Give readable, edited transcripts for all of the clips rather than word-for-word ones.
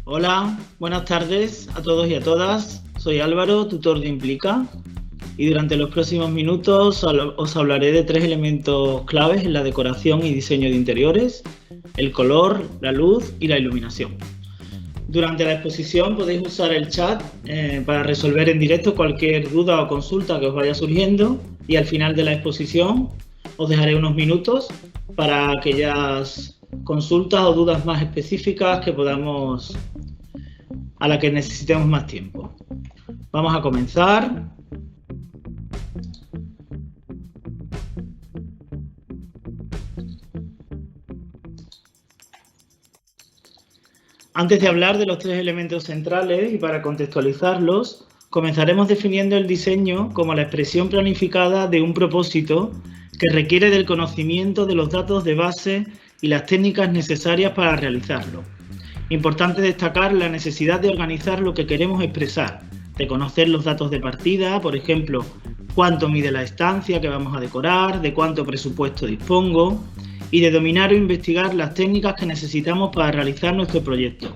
Hola, buenas tardes a todos y a todas. Soy Álvaro, tutor de Implica, y durante los próximos minutos os hablaré de 3 elementos claves en la decoración y diseño de interiores: el color, la luz y la iluminación. Durante la exposición podéis usar el chat para resolver en directo cualquier duda o consulta que os vaya surgiendo, y al final de la exposición os dejaré unos minutos para aquellas consultas o dudas más específicas a las que necesitemos más tiempo. Vamos a comenzar. Antes de hablar de los 3 elementos centrales y para contextualizarlos, comenzaremos definiendo el diseño como la expresión planificada de un propósito que requiere del conocimiento de los datos de base y las técnicas necesarias para realizarlo. Importante destacar la necesidad de organizar lo que queremos expresar, de conocer los datos de partida, por ejemplo, cuánto mide la estancia que vamos a decorar, de cuánto presupuesto dispongo, y de dominar o investigar las técnicas que necesitamos para realizar nuestro proyecto.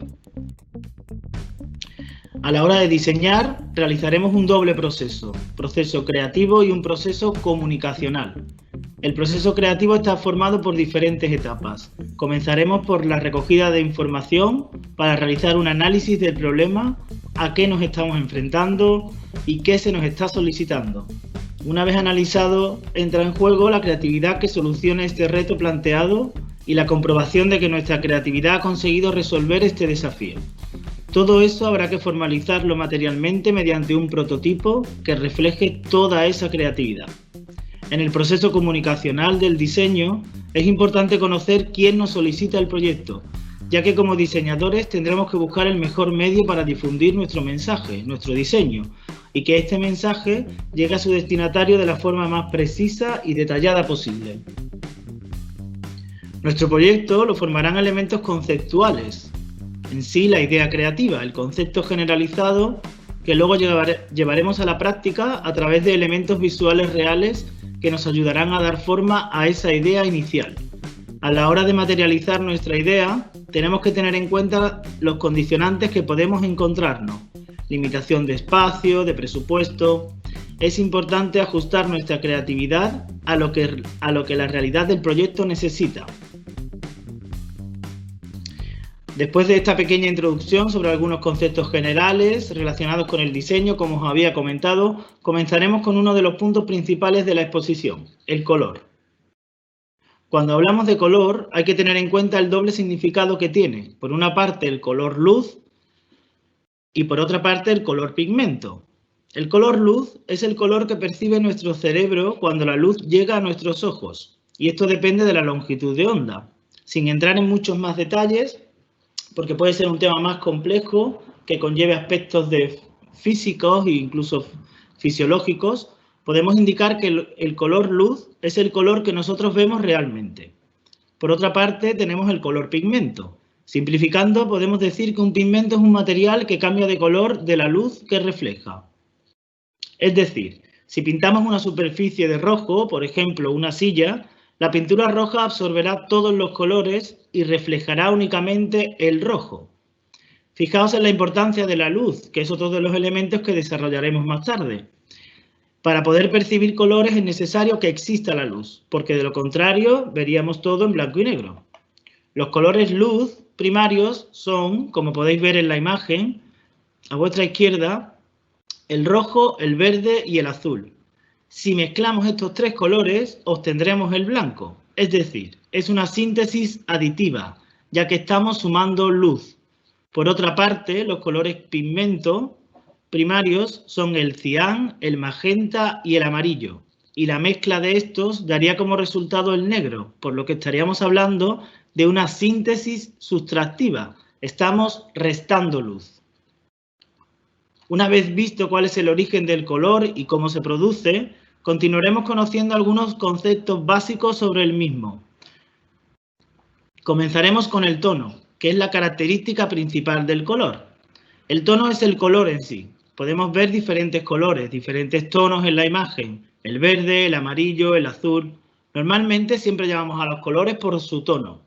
A la hora de diseñar, realizaremos un doble proceso creativo y un proceso comunicacional. El proceso creativo está formado por diferentes etapas. Comenzaremos por la recogida de información para realizar un análisis del problema, a qué nos estamos enfrentando y qué se nos está solicitando. Una vez analizado, entra en juego la creatividad que solucione este reto planteado y la comprobación de que nuestra creatividad ha conseguido resolver este desafío. Todo eso habrá que formalizarlo materialmente mediante un prototipo que refleje toda esa creatividad. En el proceso comunicacional del diseño es importante conocer quién nos solicita el proyecto, ya que como diseñadores tendremos que buscar el mejor medio para difundir nuestro mensaje, nuestro diseño, y que este mensaje llegue a su destinatario de la forma más precisa y detallada posible. Nuestro proyecto lo formarán elementos conceptuales, en sí la idea creativa, el concepto generalizado que luego llevaremos a la práctica a través de elementos visuales reales que nos ayudarán a dar forma a esa idea inicial. A la hora de materializar nuestra idea, tenemos que tener en cuenta los condicionantes que podemos encontrarnos: limitación de espacio, de presupuesto. Es importante ajustar nuestra creatividad a lo que la realidad del proyecto necesita. Después de esta pequeña introducción sobre algunos conceptos generales relacionados con el diseño, como os había comentado, comenzaremos con uno de los puntos principales de la exposición: el color. Cuando hablamos de color, hay que tener en cuenta el doble significado que tiene. Por una parte, el color luz y por otra parte, el color pigmento. El color luz es el color que percibe nuestro cerebro cuando la luz llega a nuestros ojos, y esto depende de la longitud de onda. Sin entrar en muchos más detalles, porque puede ser un tema más complejo que conlleve aspectos físicos e incluso fisiológicos, podemos indicar que el color luz es el color que nosotros vemos realmente. Por otra parte, tenemos el color pigmento. Simplificando, podemos decir que un pigmento es un material que cambia de color de la luz que refleja. Es decir, si pintamos una superficie de rojo, por ejemplo una silla, la pintura roja absorberá todos los colores y reflejará únicamente el rojo. Fijaos en la importancia de la luz, que es otro de los elementos que desarrollaremos más tarde. Para poder percibir colores es necesario que exista la luz, porque de lo contrario veríamos todo en blanco y negro. Los colores luz primarios son, como podéis ver en la imagen, a vuestra izquierda, el rojo, el verde y el azul. Si mezclamos estos 3 colores, obtendremos el blanco. Es decir, es una síntesis aditiva, ya que estamos sumando luz. Por otra parte, los colores pigmento primarios son el cian, el magenta y el amarillo. Y la mezcla de estos daría como resultado el negro, por lo que estaríamos hablando de una síntesis sustractiva. Estamos restando luz. Una vez visto cuál es el origen del color y cómo se produce, continuaremos conociendo algunos conceptos básicos sobre el mismo. Comenzaremos con el tono, que es la característica principal del color. El tono es el color en sí. Podemos ver diferentes colores, diferentes tonos en la imagen: el verde, el amarillo, el azul. Normalmente siempre llamamos a los colores por su tono.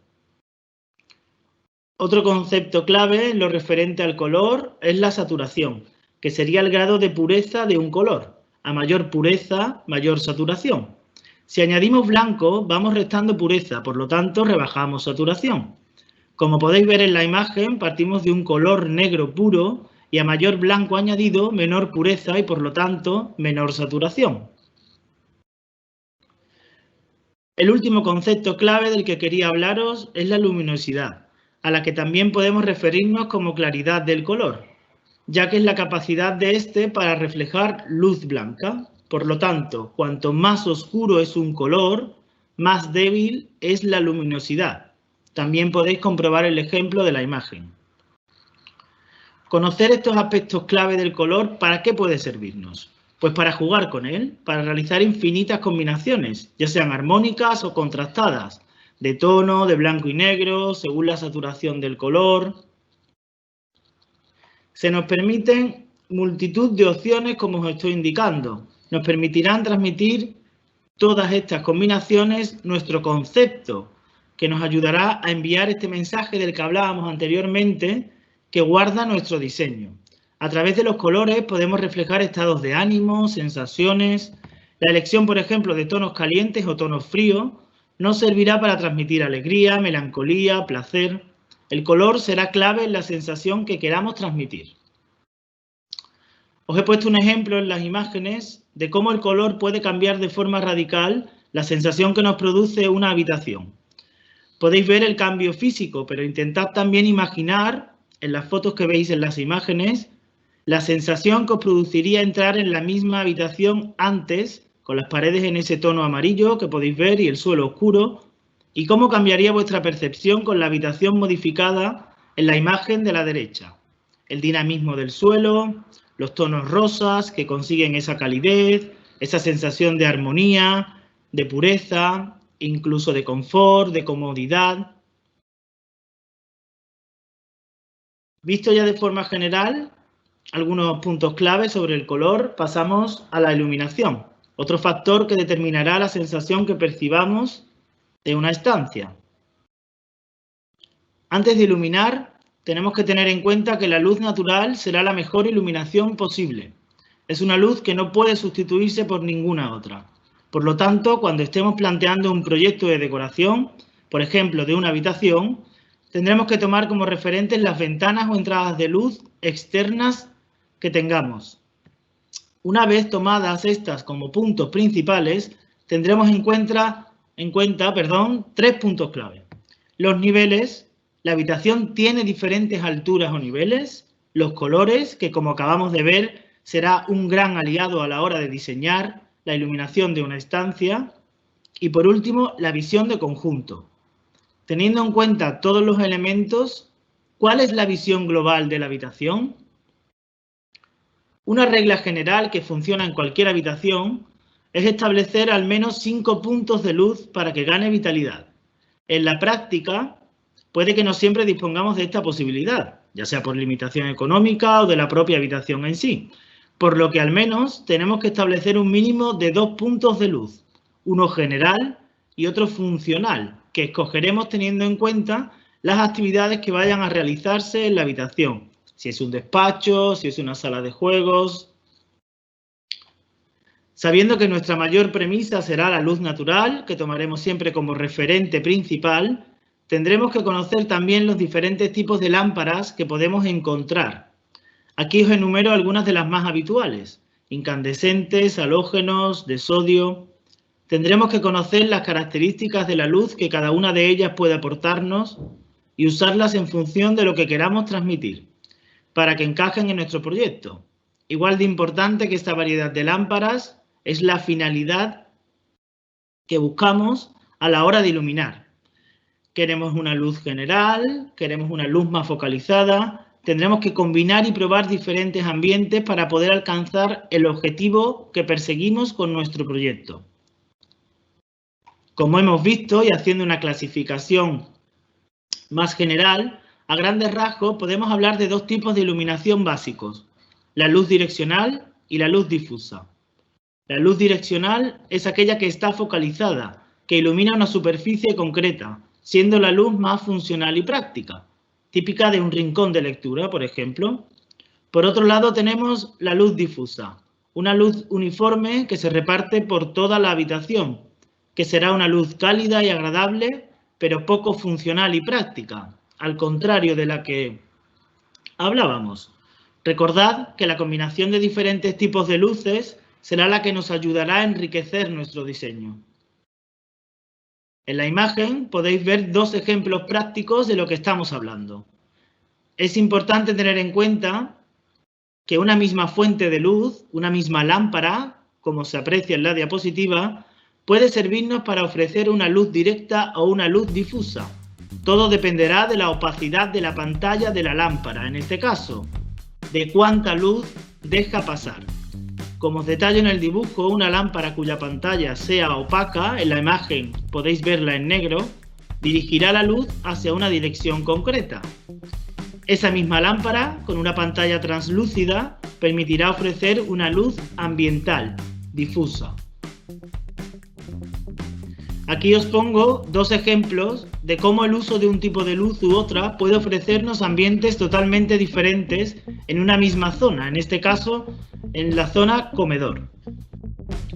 Otro concepto clave en lo referente al color es la saturación, que sería el grado de pureza de un color. A mayor pureza, mayor saturación. Si añadimos blanco, vamos restando pureza, por lo tanto rebajamos saturación. Como podéis ver en la imagen, partimos de un color negro puro y a mayor blanco añadido, menor pureza y por lo tanto menor saturación. El último concepto clave del que quería hablaros es la luminosidad, a la que también podemos referirnos como claridad del color, ya que es la capacidad de este para reflejar luz blanca. Por lo tanto, cuanto más oscuro es un color, más débil es la luminosidad. También podéis comprobar el ejemplo de la imagen. Conocer estos aspectos clave del color, ¿para qué puede servirnos? Pues para jugar con él, para realizar infinitas combinaciones, ya sean armónicas o contrastadas, de tono, de blanco y negro, según la saturación del color. Se nos permiten multitud de opciones, como os estoy indicando. Nos permitirán transmitir todas estas combinaciones nuestro concepto, que nos ayudará a enviar este mensaje del que hablábamos anteriormente, que guarda nuestro diseño. A través de los colores podemos reflejar estados de ánimo, sensaciones. La elección, por ejemplo, de tonos calientes o tonos fríos nos servirá para transmitir alegría, melancolía, placer. El color será clave en la sensación que queramos transmitir. Os he puesto un ejemplo en las imágenes de cómo el color puede cambiar de forma radical la sensación que nos produce una habitación. Podéis ver el cambio físico, pero intentad también imaginar, en las fotos que veis en las imágenes, la sensación que os produciría entrar en la misma habitación antes, con las paredes en ese tono amarillo que podéis ver y el suelo oscuro, y cómo cambiaría vuestra percepción con la habitación modificada en la imagen de la derecha. El dinamismo del suelo, los tonos rosas que consiguen esa calidez, esa sensación de armonía, de pureza, incluso de confort, de comodidad. Visto ya de forma general algunos puntos clave sobre el color, pasamos a la iluminación, otro factor que determinará la sensación que percibamos de una estancia. Antes de iluminar, tenemos que tener en cuenta que la luz natural será la mejor iluminación posible. Es una luz que no puede sustituirse por ninguna otra. Por lo tanto, cuando estemos planteando un proyecto de decoración, por ejemplo, de una habitación, tendremos que tomar como referentes las ventanas o entradas de luz externas que tengamos. Una vez tomadas estas como puntos principales, tendremos en cuenta, tres puntos clave. Los niveles. La habitación tiene diferentes alturas o niveles. Los colores, que como acabamos de ver, será un gran aliado a la hora de diseñar la iluminación de una estancia. Y por último, la visión de conjunto. Teniendo en cuenta todos los elementos, ¿cuál es la visión global de la habitación? Una regla general que funciona en cualquier habitación es establecer al menos 5 puntos de luz para que gane vitalidad. En la práctica, puede que no siempre dispongamos de esta posibilidad, ya sea por limitación económica o de la propia habitación en sí, por lo que al menos tenemos que establecer un mínimo de 2 puntos de luz, uno general y otro funcional, que escogeremos teniendo en cuenta las actividades que vayan a realizarse en la habitación, si es un despacho, si es una sala de juegos. Sabiendo que nuestra mayor premisa será la luz natural, que tomaremos siempre como referente principal, tendremos que conocer también los diferentes tipos de lámparas que podemos encontrar. Aquí os enumero algunas de las más habituales: incandescentes, halógenos, de sodio. Tendremos que conocer las características de la luz que cada una de ellas puede aportarnos y usarlas en función de lo que queramos transmitir, para que encajen en nuestro proyecto. Igual de importante que esta variedad de lámparas es la finalidad que buscamos a la hora de iluminar. Queremos una luz general, queremos una luz más focalizada. Tendremos que combinar y probar diferentes ambientes para poder alcanzar el objetivo que perseguimos con nuestro proyecto. Como hemos visto, y haciendo una clasificación más general, a grandes rasgos podemos hablar de dos tipos de iluminación básicos: la luz direccional y la luz difusa. La luz direccional es aquella que está focalizada, que ilumina una superficie concreta, siendo la luz más funcional y práctica, típica de un rincón de lectura, por ejemplo. Por otro lado, tenemos la luz difusa, una luz uniforme que se reparte por toda la habitación, que será una luz cálida y agradable, pero poco funcional y práctica, al contrario de la que hablábamos. Recordad que la combinación de diferentes tipos de luces será la que nos ayudará a enriquecer nuestro diseño. En la imagen podéis ver dos ejemplos prácticos de lo que estamos hablando. Es importante tener en cuenta que una misma fuente de luz, una misma lámpara, como se aprecia en la diapositiva, puede servirnos para ofrecer una luz directa o una luz difusa. Todo dependerá de la opacidad de la pantalla de la lámpara, en este caso, de cuánta luz deja pasar. Como os detallo en el dibujo, una lámpara cuya pantalla sea opaca, en la imagen podéis verla en negro, dirigirá la luz hacia una dirección concreta. Esa misma lámpara, con una pantalla translúcida, permitirá ofrecer una luz ambiental, difusa. Aquí os pongo dos ejemplos de cómo el uso de un tipo de luz u otra puede ofrecernos ambientes totalmente diferentes en una misma zona, en este caso en la zona comedor.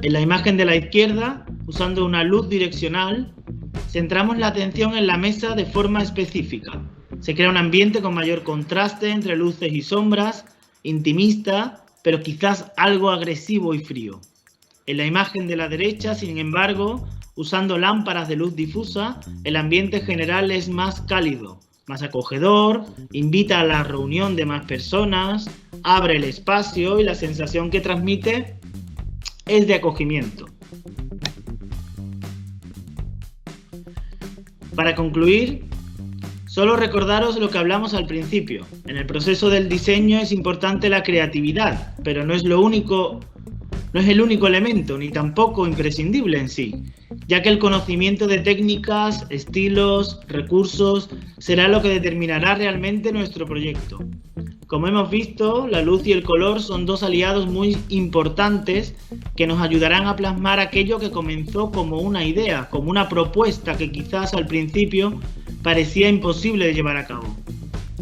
En la imagen de la izquierda, usando una luz direccional, centramos la atención en la mesa de forma específica. Se crea un ambiente con mayor contraste entre luces y sombras, intimista, pero quizás algo agresivo y frío. En la imagen de la derecha, sin embargo, usando lámparas de luz difusa, el ambiente general es más cálido, más acogedor, invita a la reunión de más personas, abre el espacio y la sensación que transmite es de acogimiento. Para concluir, solo recordaros lo que hablamos al principio. En el proceso del diseño es importante la creatividad, pero no es el único elemento, ni tampoco imprescindible en sí, ya que el conocimiento de técnicas, estilos, recursos, será lo que determinará realmente nuestro proyecto. Como hemos visto, la luz y el color son dos aliados muy importantes que nos ayudarán a plasmar aquello que comenzó como una idea, como una propuesta que quizás al principio parecía imposible de llevar a cabo.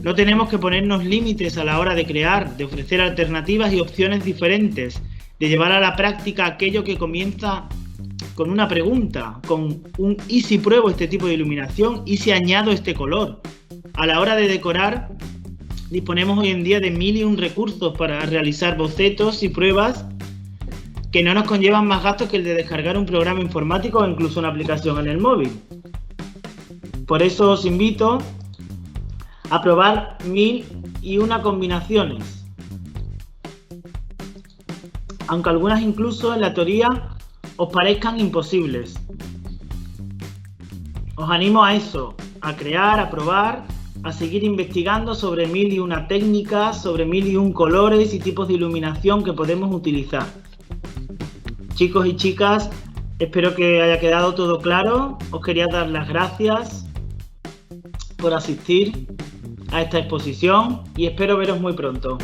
No tenemos que ponernos límites a la hora de crear, de ofrecer alternativas y opciones diferentes, de llevar a la práctica aquello que comienza con una pregunta, con un ¿y si pruebo este tipo de iluminación? ¿Y si añado este color? A la hora de decorar, disponemos hoy en día de 1000 y un recursos para realizar bocetos y pruebas que no nos conllevan más gastos que el de descargar un programa informático o incluso una aplicación en el móvil. Por eso os invito a probar 1000 y una combinaciones, aunque algunas incluso en la teoría os parezcan imposibles. Os animo a eso, a crear, a probar, a seguir investigando sobre 1000 y una técnicas, sobre 1000 y un colores y tipos de iluminación que podemos utilizar. Chicos y chicas, espero que haya quedado todo claro. Os quería dar las gracias por asistir a esta exposición y espero veros muy pronto.